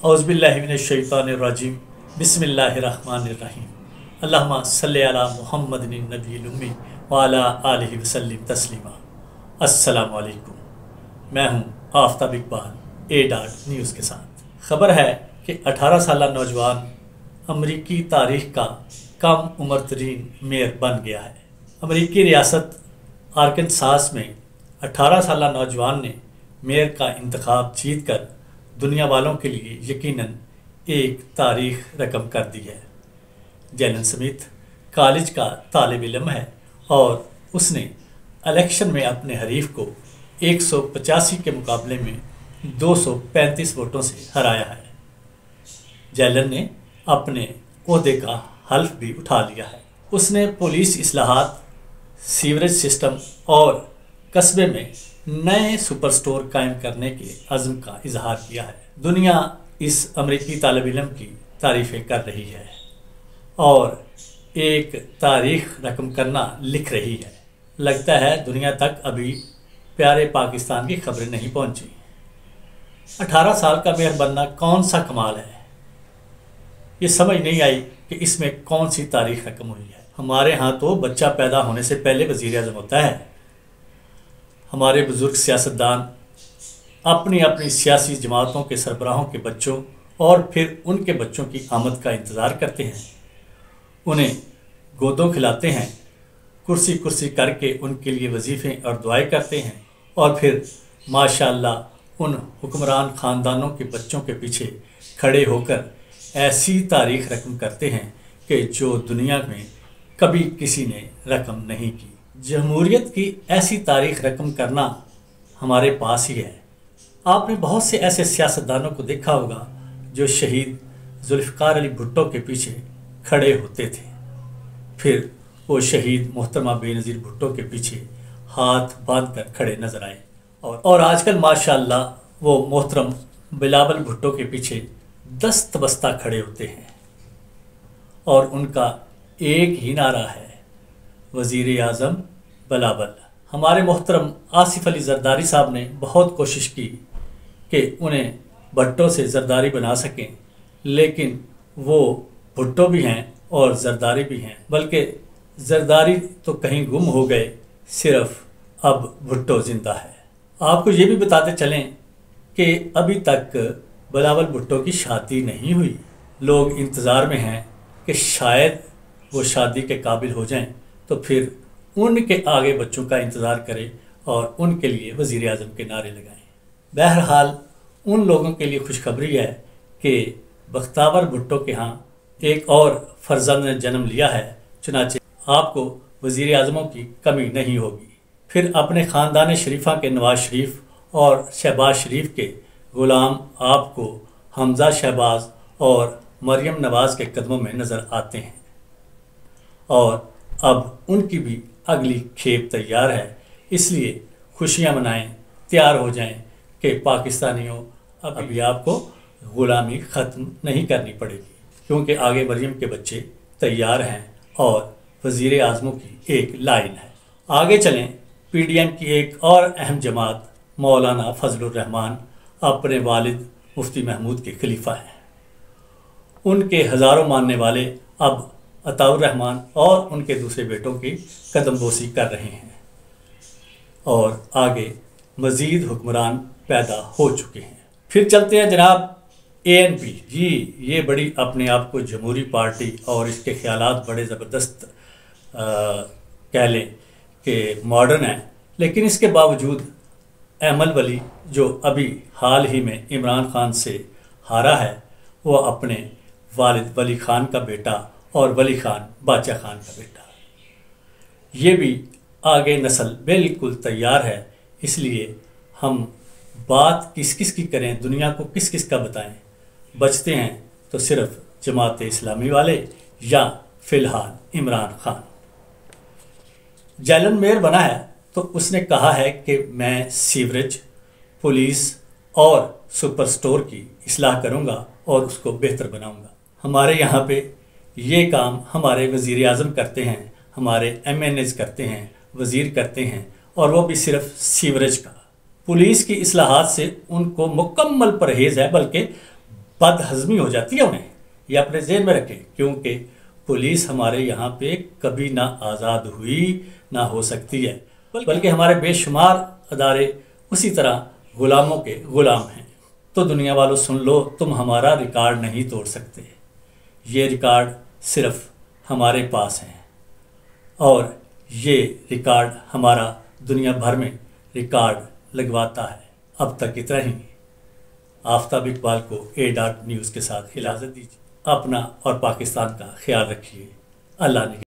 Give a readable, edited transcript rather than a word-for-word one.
औज़ुबिल्लाहिमिनश्शैतानिर्रजीम बिस्मिल्लाहिर्रहमानिर्रहीम अल्लाहुम्मा सल्लि अला मुहम्मदिन नबील उम्मी व अला आलिहि वसल्लिम तस्लीमा। अस्सलामु अलैकुम। मैं हूं आफ्ताब इकबाल ए डॉट न्यूज़ के साथ। खबर है कि 18 साल नौजवान अमरीकी तारीख का कम उम्र तरीन मेयर बन गया है। अमरीकी रियासत आर्कनसास में 18 साल नौजवान ने मेयर का इंतखाब जीत कर दुनिया वालों के लिए यकीनन एक तारीख रकम कर दी है। जैलन स्मिथ कॉलेज का तालिब इल्म है और उसने इलेक्शन में अपने हरीफ को 185 के मुकाबले में 235 वोटों से हराया है। जैलन ने अपने ओहदे का हल्फ भी उठा लिया है। उसने पुलिस इस्लाहात, सीवरेज सिस्टम और कस्बे में नए सुपर स्टोर कायम करने के अज़्म का इजहार किया है। दुनिया इस अमरीकी तालिब इल्म की तारीफ़ें कर रही है और एक तारीख रकम करना लिख रही है। लगता है दुनिया तक अभी प्यारे पाकिस्तान की खबरें नहीं पहुंची। 18 साल का मेयर बनना कौन सा कमाल है, ये समझ नहीं आई कि इसमें कौन सी तारीख रकम हुई है। हमारे यहाँ तो बच्चा पैदा होने से पहले वज़ीर आज़म होता है। हमारे बुज़ुर्ग सियासतदान अपनी अपनी सियासी जमातों के सरबराहों के बच्चों और फिर उनके बच्चों की आमद का इंतज़ार करते हैं, उन्हें गोदों खिलाते हैं, कुर्सी कुर्सी करके उनके लिए वजीफ़े और दुआएं करते हैं और फिर माशाअल्लाह उन हुक्मरान ख़ानदानों के बच्चों के पीछे खड़े होकर ऐसी तारीख रकम करते हैं कि जो दुनिया में कभी किसी ने रकम नहीं की। जमहूरियत की ऐसी तारीख रकम करना हमारे पास ही है। आपने बहुत से ऐसे सियासतदानों को देखा होगा जो शहीद जुल्फ़िकार अली भुट्टो के पीछे खड़े होते थे, फिर वो शहीद मोहतरमा बेनज़ीर भुट्टो के पीछे हाथ बांध कर खड़े नजर आए और आजकल माशाअल्लाह वो मोहतरम बिलावल भुट्टो के पीछे दस्त बस्ता खड़े होते हैं और उनका एक ही नारा है, वज़ीर आज़म बिलावल। हमारे मोहतरम आसिफ अली ज़रदारी साहब ने बहुत कोशिश की कि उन्हें भुट्टो से ज़रदारी बना सकें, लेकिन वो भुट्टो भी हैं और ज़रदारी भी हैं, बल्कि ज़रदारी तो कहीं गुम हो गए, सिर्फ अब भुट्टो ज़िंदा है। आपको ये भी बताते चलें कि अभी तक बिलावल भुट्टो की शादी नहीं हुई। लोग इंतज़ार में हैं कि शायद वो शादी के काबिल हो जाएं, तो फिर उनके आगे बच्चों का इंतज़ार करें और उनके लिए वज़ीर आज़म के नारे लगाएं। बहरहाल उन लोगों के लिए खुशखबरी है कि बख्तावर भुट्टो के यहाँ एक और फर्जंद ने जन्म लिया है, चुनाचे आपको वज़ीर आज़मों की कमी नहीं होगी। फिर अपने ख़ानदान शरीफा के नवाज शरीफ और शहबाज शरीफ के ग़ुलाम आपको हमज़ा शहबाज और मरियम नवाज़ के कदमों में नज़र आते हैं और अब उनकी भी अगली खेप तैयार है। इसलिए खुशियां मनाएं, तैयार हो जाएं कि पाकिस्तानियों अभी आपको ग़ुलामी ख़त्म नहीं करनी पड़ेगी, क्योंकि आगे मरियम के बच्चे तैयार हैं और वज़ीर आज़मों की एक लाइन है। आगे चलें, PDM की एक और अहम जमात मौलाना फजलुर रहमान अपने वालिद मुफ्ती महमूद के खलीफा हैं। उनके हज़ारों मानने वाले अब अताउर रहमान और उनके दूसरे बेटों की कदमबोसी कर रहे हैं और आगे मज़ीद हुक्मरान पैदा हो चुके हैं। फिर चलते हैं जनाब ANP जी। ये बड़ी अपने आप को जमहूरी पार्टी और इसके ख्यालात बड़े ज़बरदस्त कह लें कि मॉडर्न है, लेकिन इसके बावजूद अहमद वली जो अभी हाल ही में इमरान खान से हारा है, वो अपने वालिद वली खान का बेटा और वली खान बादशाह खान का बेटा, ये भी आगे नस्ल बिल्कुल तैयार है। इसलिए हम बात किस किस की करें, दुनिया को किस किस का बताएं, बचते हैं तो सिर्फ जमात इस्लामी वाले या फ़िलहाल इमरान खान। जैलन मेयर बना है तो उसने कहा है कि मैं सीवरेज, पुलिस और सुपर स्टोर की इस्लाह करूँगा और उसको बेहतर बनाऊँगा। हमारे यहाँ पे ये काम हमारे वज़ीर आज़म करते हैं, हमारे MNAs करते हैं, वज़ीर करते हैं, और वो भी सिर्फ सीवरेज का। पुलिस की इस्लाहात से उनको मुकम्मल परहेज़ है, बल्कि بد ہضمی ہو جاتی ہے انہیں. یہ اپنے ذہن میں رکھیں، کیونکہ پولیس ہمارے یہاں پہ کبھی نہ آزاد ہوئی نہ ہو سکتی ہے، بلکہ ہمارے بے شمار ادارے اسی طرح غلاموں کے غلام ہیں. تو دنیا والوں سن لو، تم ہمارا ریکارڈ نہیں توڑ سکتے. یہ ریکارڈ صرف ہمارے پاس ہیں، اور یہ ریکارڈ ہمارا دنیا بھر میں ریکارڈ لگواتا ہے. اب تک اتنا ہی. آفتاب اقبال کو A.News کے ساتھ اجازت دیجیے. اپنا اور پاکستان کا خیال رکھیے. اللہ نے